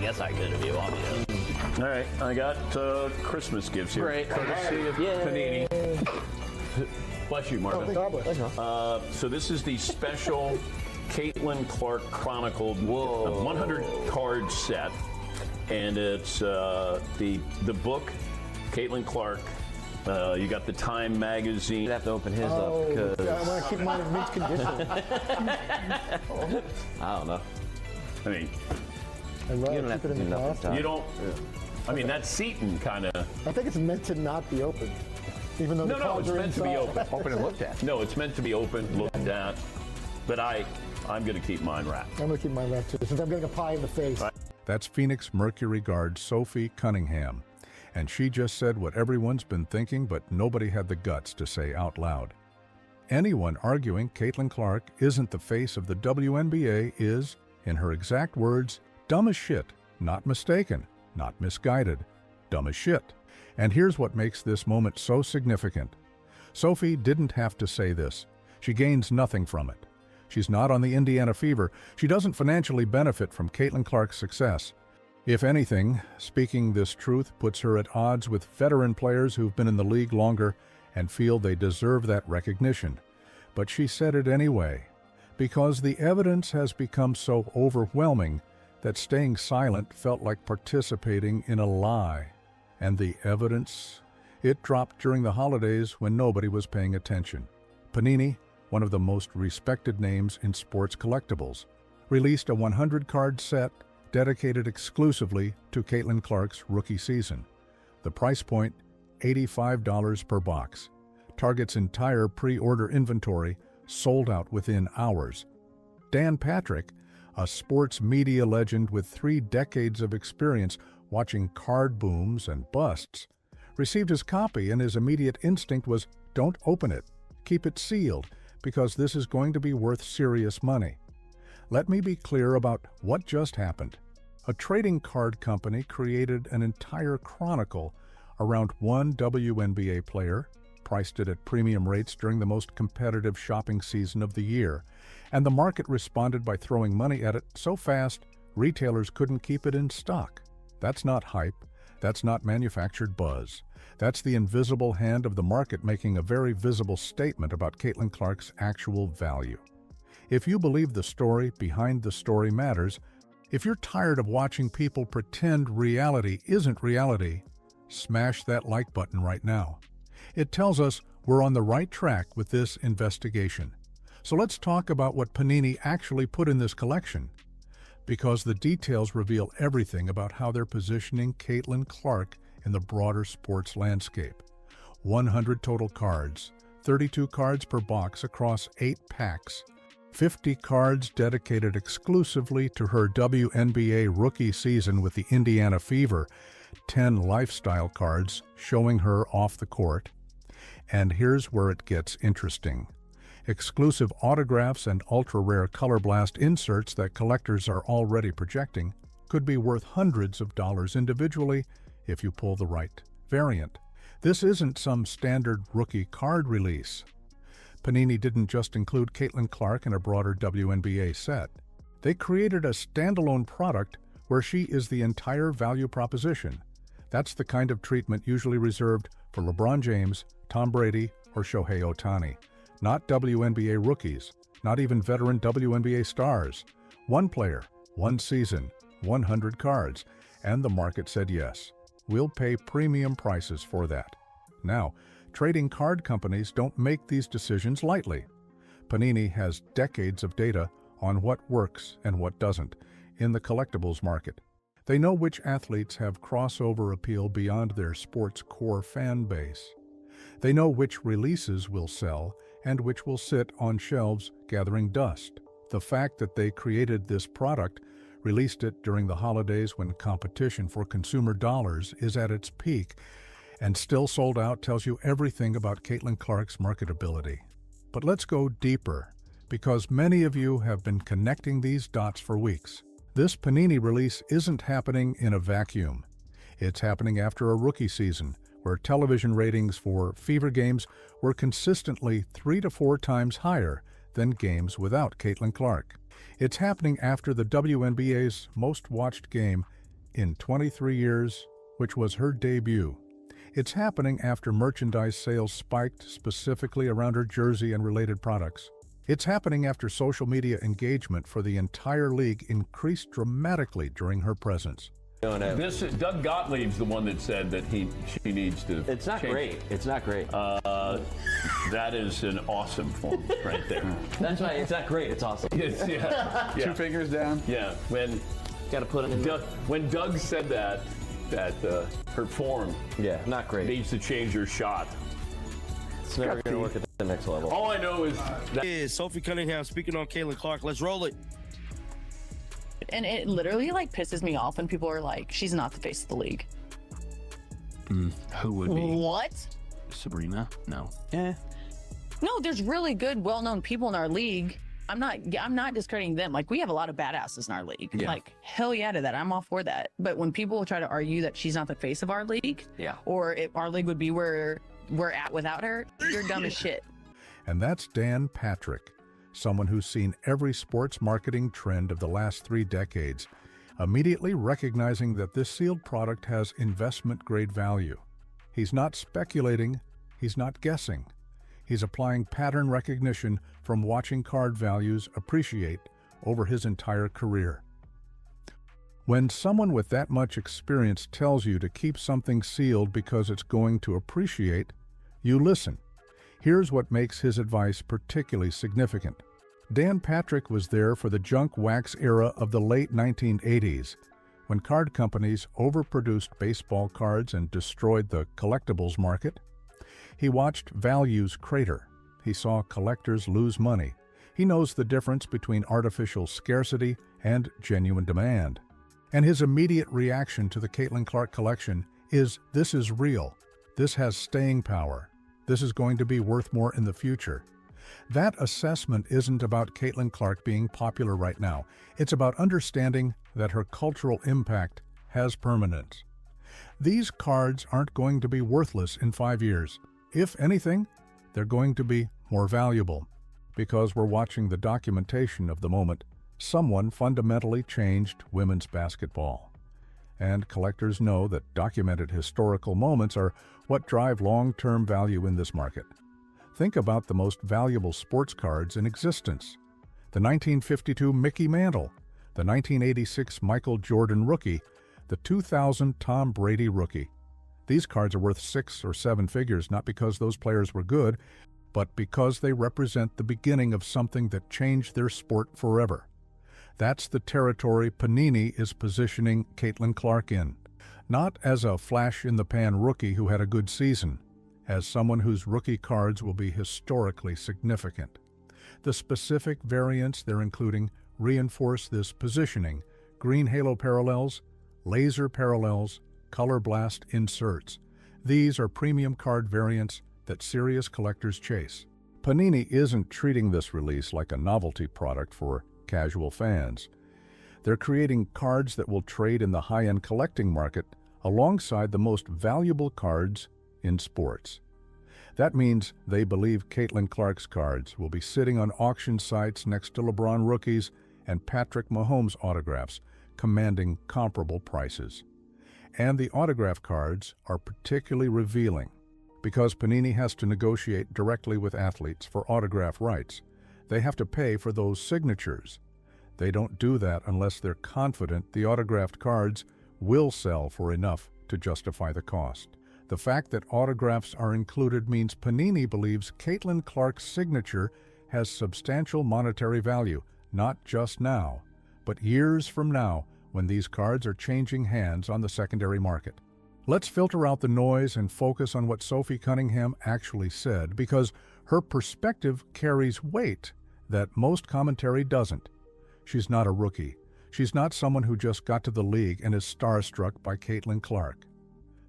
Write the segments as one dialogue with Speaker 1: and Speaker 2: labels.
Speaker 1: guess I could if you want me to.
Speaker 2: All right, I got Christmas gifts here.
Speaker 1: Great.
Speaker 2: Courtesy of Panini. Bless you, Marvin. So this is the special Caitlin Clark chronicled 100 card set, and it's the book Caitlin Clark. You got the Time magazine.
Speaker 3: You have to open his up because
Speaker 4: I want to keep mine in mint condition.
Speaker 3: I don't know.
Speaker 2: I mean,
Speaker 4: I'd rather
Speaker 3: You don't have
Speaker 4: keep it
Speaker 3: to
Speaker 4: in
Speaker 3: do
Speaker 4: the
Speaker 3: nothing,
Speaker 4: box.
Speaker 3: Tom.
Speaker 2: you don't. I mean, that's Seton kind of.
Speaker 4: I think it's meant to not be opened, even though the
Speaker 2: No,
Speaker 4: cards
Speaker 2: it's
Speaker 4: are
Speaker 2: meant to be
Speaker 4: inside.
Speaker 2: open.
Speaker 3: Open and looked at.
Speaker 2: No, it's meant to be open, looked at. But I'm going to keep mine wrapped.
Speaker 4: I'm going to keep mine wrapped too, since I'm getting a pie in the face.
Speaker 5: That's Phoenix Mercury guard Sophie Cunningham. And she just said what everyone's been thinking, but nobody had the guts to say out loud. Anyone arguing Caitlin Clark isn't the face of the WNBA is, in her exact words, dumb as shit, not mistaken, not misguided, dumb as shit. And here's what makes this moment so significant. Sophie didn't have to say this. She gains nothing from it. She's not on the Indiana Fever. She doesn't financially benefit from Caitlin Clark's success. If anything, speaking this truth puts her at odds with veteran players who've been in the league longer and feel they deserve that recognition. But she said it anyway, because the evidence has become so overwhelming that staying silent felt like participating in a lie. And the evidence? It dropped during the holidays when nobody was paying attention. Panini, one of the most respected names in sports collectibles, released a 100-card set dedicated exclusively to Caitlin Clark's rookie season. The price point, $85 per box. Target's entire pre-order inventory sold out within hours. Dan Patrick, a sports media legend with 3 decades of experience watching card booms and busts, received his copy and his immediate instinct was, don't open it, keep it sealed, because this is going to be worth serious money. Let me be clear about what just happened. A trading card company created an entire chronicle around one WNBA player, priced it at premium rates during the most competitive shopping season of the year, and the market responded by throwing money at it so fast retailers couldn't keep it in stock. That's not hype. That's not manufactured buzz. That's the invisible hand of the market making a very visible statement about Caitlin Clark's actual value. If you believe the story behind the story matters, if you're tired of watching people pretend reality isn't reality, smash that like button right now. It tells us we're on the right track with this investigation. So let's talk about what Panini actually put in this collection, because the details reveal everything about how they're positioning Caitlin Clark in the broader sports landscape. 100 total cards, 32 cards per box across 8 packs, 50 cards dedicated exclusively to her WNBA rookie season with the Indiana Fever, 10 lifestyle cards showing her off the court. And here's where it gets interesting. Exclusive autographs and ultra-rare color blast inserts that collectors are already projecting could be worth hundreds of dollars individually if you pull the right variant. This isn't some standard rookie card release. Panini didn't just include Caitlin Clark in a broader WNBA set. They created a standalone product where she is the entire value proposition. That's the kind of treatment usually reserved for LeBron James, Tom Brady, or Shohei Ohtani. Not WNBA rookies, not even veteran WNBA stars. One player, one season, 100 cards, and the market said yes. We'll pay premium prices for that. Now, trading card companies don't make these decisions lightly. Panini has decades of data on what works and what doesn't in the collectibles market. They know which athletes have crossover appeal beyond their sports core fan base. They know which releases will sell and which will sit on shelves gathering dust. The fact that they created this product, released it during the holidays when competition for consumer dollars is at its peak, and still sold out tells you everything about Caitlin Clark's marketability. But let's go deeper, because many of you have been connecting these dots for weeks. This Panini release isn't happening in a vacuum. It's happening after a rookie season, where television ratings for Fever games were consistently 3 to 4 times higher than games without Caitlin Clark. It's happening after the WNBA's most watched game in 23 years, which was her debut. It's happening after merchandise sales spiked specifically around her jersey and related products. It's happening after social media engagement for the entire league increased dramatically during her presence.
Speaker 2: This Doug Gottlieb's the one that said that she needs to.
Speaker 3: It's not
Speaker 2: change.
Speaker 3: great. It's not great.
Speaker 2: That is an awesome form right there.
Speaker 3: That's right. It's not great. It's awesome.
Speaker 2: Yeah.
Speaker 6: Two fingers down.
Speaker 2: Yeah. When
Speaker 3: Got to put it in.
Speaker 2: when Doug said that her form
Speaker 3: Not great.
Speaker 2: needs to change her shot.
Speaker 3: It's never going to work at the next level.
Speaker 2: All I know is that
Speaker 7: Is Sophie Cunningham speaking on Caitlin Clark. Let's roll it.
Speaker 8: And it literally like pisses me off when people are like, she's not the face of the league.
Speaker 1: Who would be?
Speaker 8: What?
Speaker 1: Sabrina? No.
Speaker 8: No, there's really good, well-known people in our league. I'm not discrediting them. Like, we have a lot of badasses in our league.
Speaker 1: Yeah.
Speaker 8: Like, hell yeah to that. I'm all for that. But when people try to argue that she's not the face of our league, or if our league would be where we're at without her, you're dumb as shit.
Speaker 5: And that's Dan Patrick, someone who's seen every sports marketing trend of the last 3 decades, immediately recognizing that this sealed product has investment-grade value. He's not speculating, he's not guessing. He's applying pattern recognition from watching card values appreciate over his entire career. When someone with that much experience tells you to keep something sealed because it's going to appreciate, you listen. Here's what makes his advice particularly significant. Dan Patrick was there for the junk wax era of the late 1980s, when card companies overproduced baseball cards and destroyed the collectibles market. He watched values crater. He saw collectors lose money. He knows the difference between artificial scarcity and genuine demand. And his immediate reaction to the Caitlin Clark collection is, this is real. This has staying power. This is going to be worth more in the future. That assessment isn't about Caitlin Clark being popular right now. It's about understanding that her cultural impact has permanence. These cards aren't going to be worthless in 5 years. If anything, they're going to be more valuable, because we're watching the documentation of the moment someone fundamentally changed women's basketball. And collectors know that documented historical moments are what drive long-term value in this market. Think about the most valuable sports cards in existence. The 1952 Mickey Mantle, the 1986 Michael Jordan rookie, the 2000 Tom Brady rookie. These cards are worth 6 or 7 figures, not because those players were good, but because they represent the beginning of something that changed their sport forever. That's the territory Panini is positioning Caitlin Clark in. Not as a flash-in-the-pan rookie who had a good season, as someone whose rookie cards will be historically significant. The specific variants they're including reinforce this positioning: green halo parallels, laser parallels, color blast inserts. These are premium card variants that serious collectors chase. Panini isn't treating this release like a novelty product for casual fans. They're creating cards that will trade in the high-end collecting market alongside the most valuable cards in sports. That means they believe Caitlin Clark's cards will be sitting on auction sites next to LeBron rookies and Patrick Mahomes autographs, commanding comparable prices. And the autograph cards are particularly revealing because Panini has to negotiate directly with athletes for autograph rights. They have to pay for those signatures. They don't do that unless they're confident the autographed cards will sell for enough to justify the cost. The fact that autographs are included means Panini believes Caitlin Clark's signature has substantial monetary value, not just now, but years from now when these cards are changing hands on the secondary market. Let's filter out the noise and focus on what Sophie Cunningham actually said, because her perspective carries weight that most commentary doesn't. She's not a rookie. She's not someone who just got to the league and is starstruck by Caitlin Clark.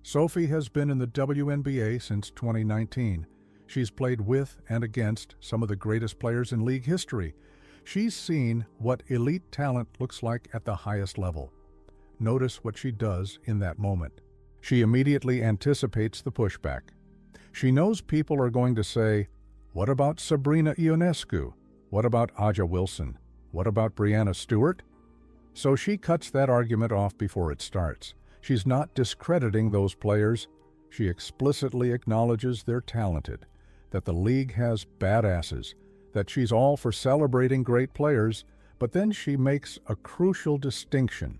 Speaker 5: Sophie has been in the WNBA since 2019. She's played with and against some of the greatest players in league history. She's seen what elite talent looks like at the highest level. Notice what she does in that moment. She immediately anticipates the pushback. She knows people are going to say, "What about Sabrina Ionescu? What about Aja Wilson? What about Breanna Stewart?" So she cuts that argument off before it starts. She's not discrediting those players. She explicitly acknowledges they're talented, that the league has badasses, that she's all for celebrating great players, but then she makes a crucial distinction.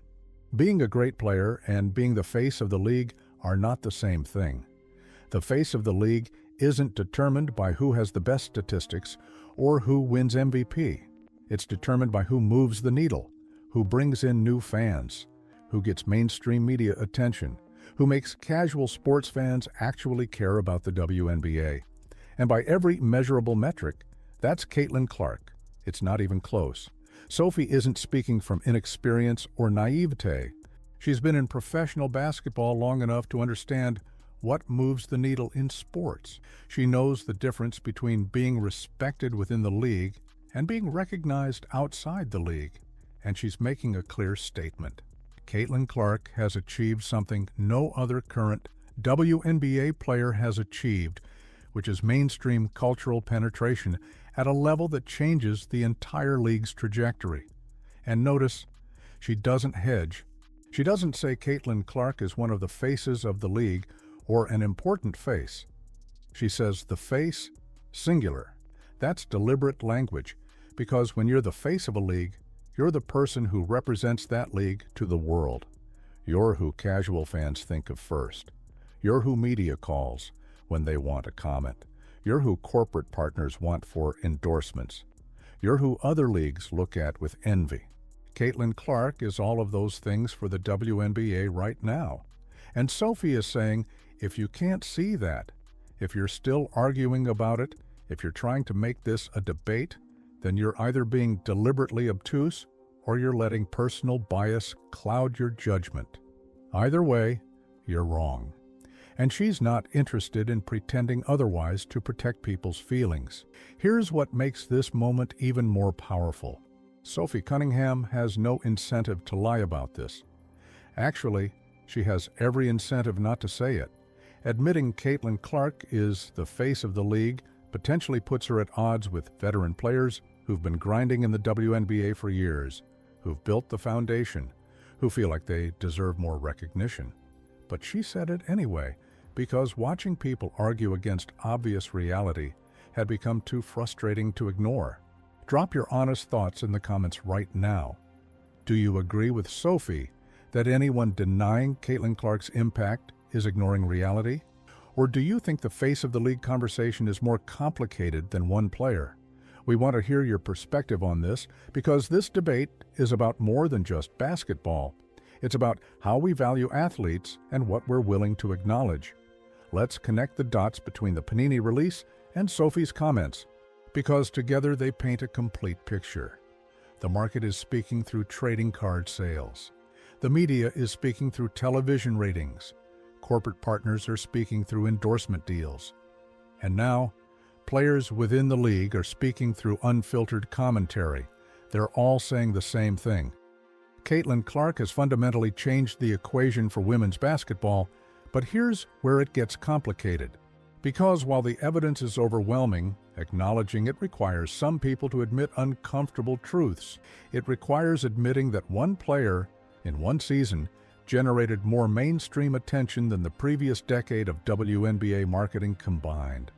Speaker 5: Being a great player and being the face of the league are not the same thing. The face of the league isn't determined by who has the best statistics or who wins MVP. It's determined by who moves the needle, who brings in new fans, who gets mainstream media attention, who makes casual sports fans actually care about the WNBA. And by every measurable metric, that's Caitlin Clark. It's not even close. Sophie isn't speaking from inexperience or naivete. She's been in professional basketball long enough to understand what moves the needle in sports. She knows the difference between being respected within the league and being recognized outside the league. And she's making a clear statement. Caitlin Clark has achieved something no other current WNBA player has achieved, which is mainstream cultural penetration at a level that changes the entire league's trajectory. And notice, she doesn't hedge. She doesn't say Caitlin Clark is one of the faces of the league or an important face. She says the face, singular. That's deliberate language, because when you're the face of a league, you're the person who represents that league to the world. You're who casual fans think of first. You're who media calls when they want a comment. You're who corporate partners want for endorsements. You're who other leagues look at with envy. Caitlin Clark is all of those things for the WNBA right now. And Sophie is saying, if you can't see that, if you're still arguing about it, if you're trying to make this a debate, then you're either being deliberately obtuse or you're letting personal bias cloud your judgment. Either way, you're wrong. And she's not interested in pretending otherwise to protect people's feelings. Here's what makes this moment even more powerful. Sophie Cunningham has no incentive to lie about this. Actually, she has every incentive not to say it. Admitting Caitlin Clark is the face of the league potentially puts her at odds with veteran players who've been grinding in the WNBA for years, who've built the foundation, who feel like they deserve more recognition. But she said it anyway, because watching people argue against obvious reality had become too frustrating to ignore. Drop your honest thoughts in the comments right now. Do you agree with Sophie that anyone denying Caitlin Clark's impact is ignoring reality? Or do you think the face of the league conversation is more complicated than one player? We want to hear your perspective on this because this debate is about more than just basketball. It's about how we value athletes and what we're willing to acknowledge. Let's connect the dots between the Panini release and Sophie's comments, because together they paint a complete picture. The market is speaking through trading card sales. The media is speaking through television ratings. Corporate partners are speaking through endorsement deals. And now, players within the league are speaking through unfiltered commentary. They're all saying the same thing. Caitlin Clark has fundamentally changed the equation for women's basketball, but here's where it gets complicated. Because while the evidence is overwhelming, acknowledging it requires some people to admit uncomfortable truths. It requires admitting that one player, in one season, generated more mainstream attention than the previous decade of WNBA marketing combined.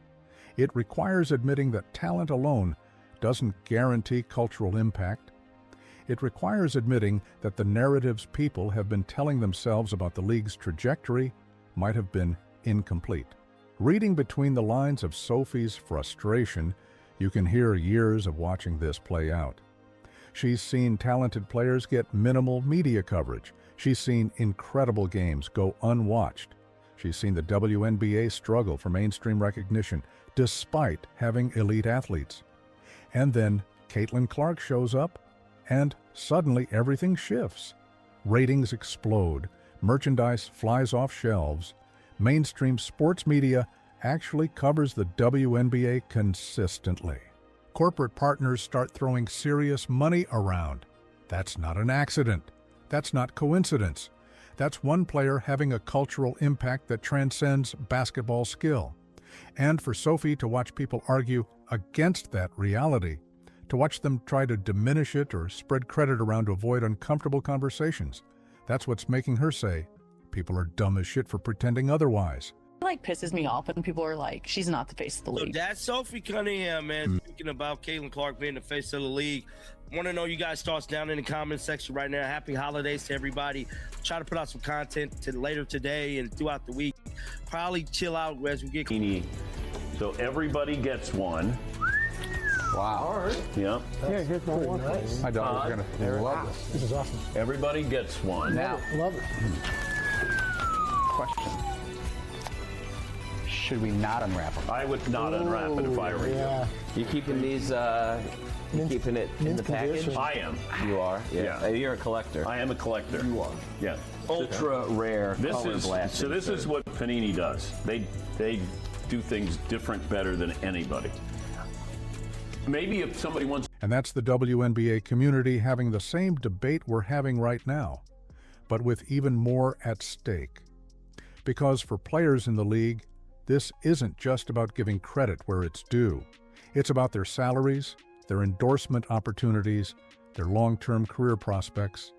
Speaker 5: It requires admitting that talent alone doesn't guarantee cultural impact. It requires admitting that the narratives people have been telling themselves about the league's trajectory might have been incomplete. Reading between the lines of Sophie's frustration, you can hear years of watching this play out. She's seen talented players get minimal media coverage. She's seen incredible games go unwatched. She's seen the WNBA struggle for mainstream recognition despite having elite athletes. And then Caitlin Clark shows up, and suddenly everything shifts. Ratings explode, merchandise flies off shelves. Mainstream sports media actually covers the WNBA consistently. Corporate partners start throwing serious money around. That's not an accident. That's not coincidence. That's one player having a cultural impact that transcends basketball skill. And for Sophie to watch people argue against that reality, to watch them try to diminish it or spread credit around to avoid uncomfortable conversations. That's what's making her say, people are dumb as shit for pretending otherwise.
Speaker 8: It like pisses me off when people are like, she's not the face of the
Speaker 7: So
Speaker 8: league.
Speaker 7: that's Sophie Cunningham, man. Speaking about Caitlin Clark being the face of the league. Want to know you guys' thoughts down in the comment section right now. Happy holidays to everybody. Try to put out some content later today and throughout the week. Probably chill out as we get.
Speaker 2: So everybody gets one.
Speaker 3: Wow.
Speaker 2: Yeah.
Speaker 4: Yeah, here's my one. Nice.
Speaker 5: My dog is going to love this.
Speaker 4: This is awesome.
Speaker 2: Everybody gets one.
Speaker 6: Now,
Speaker 4: Love it.
Speaker 6: question. Should we not unwrap them?
Speaker 2: I would not unwrap it if I were you.
Speaker 4: Yeah.
Speaker 3: You keeping these, you keeping it in
Speaker 4: mint
Speaker 3: the package?
Speaker 4: condition.
Speaker 2: I am.
Speaker 3: You are?
Speaker 2: Yeah.
Speaker 3: You're a collector.
Speaker 2: I am a collector.
Speaker 3: You are.
Speaker 2: Yeah.
Speaker 3: Ultra rare
Speaker 2: This
Speaker 3: color
Speaker 2: is
Speaker 3: blast.
Speaker 2: so. This is what Panini does. They do things different, better than anybody. Maybe if somebody wants.
Speaker 5: And that's the WNBA community having the same debate we're having right now, but with even more at stake. Because for players in the league, this isn't just about giving credit where it's due. It's about their salaries, their endorsement opportunities, their long-term career prospects.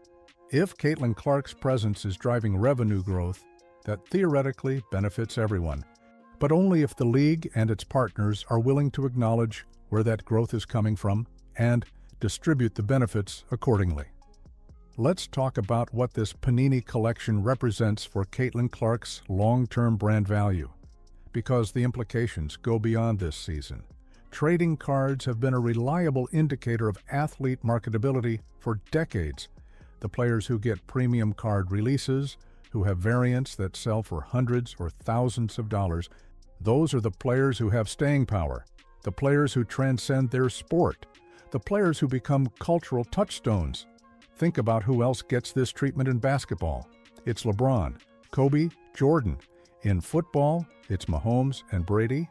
Speaker 5: If Caitlin Clark's presence is driving revenue growth, that theoretically benefits everyone, but only if the league and its partners are willing to acknowledge where that growth is coming from and distribute the benefits accordingly. Let's talk about what this Panini collection represents for Caitlin Clark's long-term brand value, because the implications go beyond this season. Trading cards have been a reliable indicator of athlete marketability for decades. The players who get premium card releases, who have variants that sell for hundreds or thousands of dollars, those are the players who have staying power, the players who transcend their sport, the players who become cultural touchstones. Think about who else gets this treatment in basketball. It's LeBron, Kobe, Jordan. In football, it's Mahomes and Brady.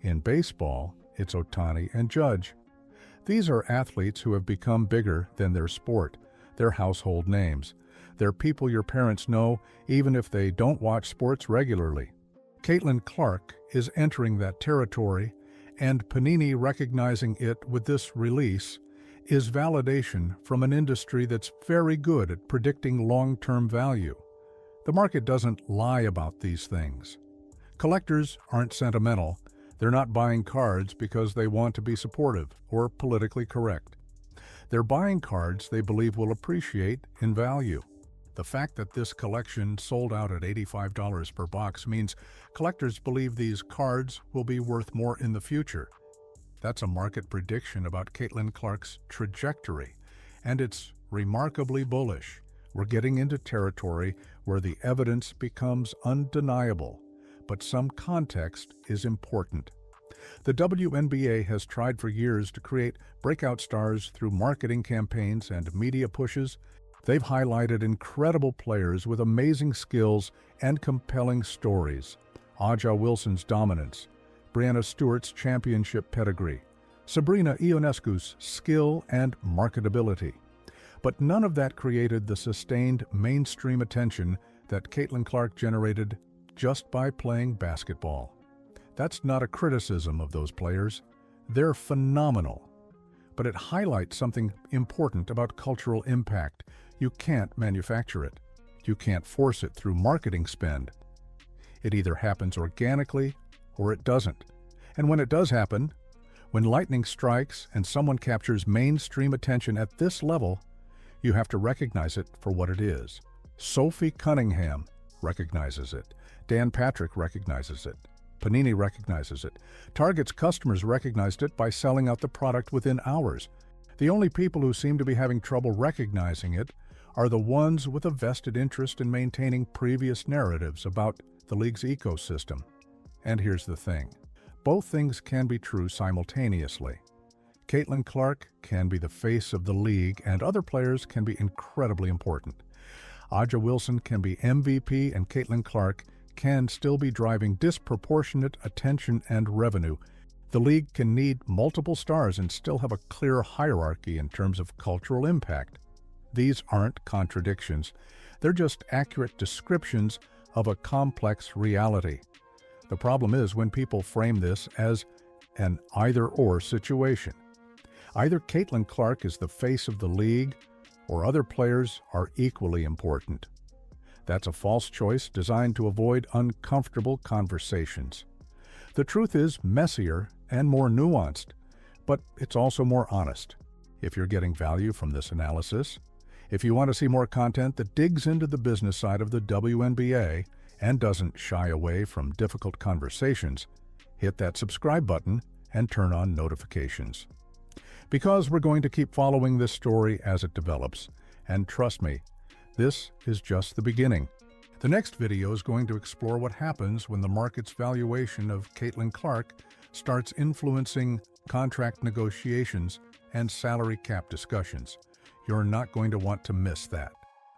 Speaker 5: In baseball, it's Ohtani and Judge. These are athletes who have become bigger than their sport. They're household names. They're people your parents know, even if they don't watch sports regularly. Caitlin Clark is entering that territory, and Panini recognizing it with this release is validation from an industry that's very good at predicting long-term value. The market doesn't lie about these things. Collectors aren't sentimental. They're not buying cards because they want to be supportive or politically correct. They're buying cards they believe will appreciate in value. The fact that this collection sold out at $85 per box means collectors believe these cards will be worth more in the future. That's a market prediction about Caitlin Clark's trajectory, and it's remarkably bullish. We're getting into territory where the evidence becomes undeniable, but some context is important. The WNBA has tried for years to create breakout stars through marketing campaigns and media pushes. They've highlighted incredible players with amazing skills and compelling stories. Aja Wilson's dominance, Brianna Stewart's championship pedigree, Sabrina Ionescu's skill and marketability. But none of that created the sustained mainstream attention that Caitlin Clark generated just by playing basketball. That's not a criticism of those players. They're phenomenal. But it highlights something important about cultural impact. You can't manufacture it. You can't force it through marketing spend. It either happens organically or it doesn't. And when it does happen, when lightning strikes and someone captures mainstream attention at this level, you have to recognize it for what it is. Sophie Cunningham recognizes it. Dan Patrick recognizes it. Panini recognizes it. Target's customers recognized it by selling out the product within hours. The only people who seem to be having trouble recognizing it are the ones with a vested interest in maintaining previous narratives about the league's ecosystem. And here's the thing. Both things can be true simultaneously. Caitlin Clark can be the face of the league, and other players can be incredibly important. Aja Wilson can be MVP, and Caitlin Clark can still be driving disproportionate attention and revenue. The league can need multiple stars and still have a clear hierarchy in terms of cultural impact. These aren't contradictions. They're just accurate descriptions of a complex reality. The problem is when people frame this as an either-or situation. Either Caitlin Clark is the face of the league, or other players are equally important. That's a false choice designed to avoid uncomfortable conversations. The truth is messier and more nuanced, but it's also more honest. If you're getting value from this analysis, if you want to see more content that digs into the business side of the WNBA and doesn't shy away from difficult conversations, hit that subscribe button and turn on notifications. Because we're going to keep following this story as it develops, and trust me, this is just the beginning. The next video is going to explore what happens when the market's valuation of Caitlin Clark starts influencing contract negotiations and salary cap discussions. You're not going to want to miss that.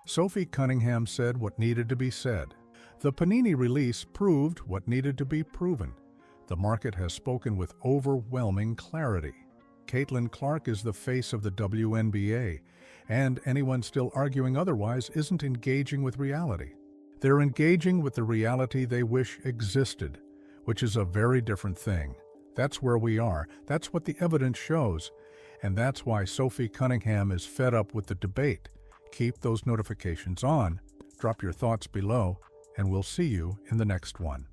Speaker 5: Sophie Cunningham said what needed to be said. The Panini release proved what needed to be proven. The market has spoken with overwhelming clarity. Caitlin Clark is the face of the WNBA, and anyone still arguing otherwise isn't engaging with reality. They're engaging with the reality they wish existed, which is a very different thing. That's where we are. That's what the evidence shows. And that's why Sophie Cunningham is fed up with the debate. Keep those notifications on, drop your thoughts below, and we'll see you in the next one.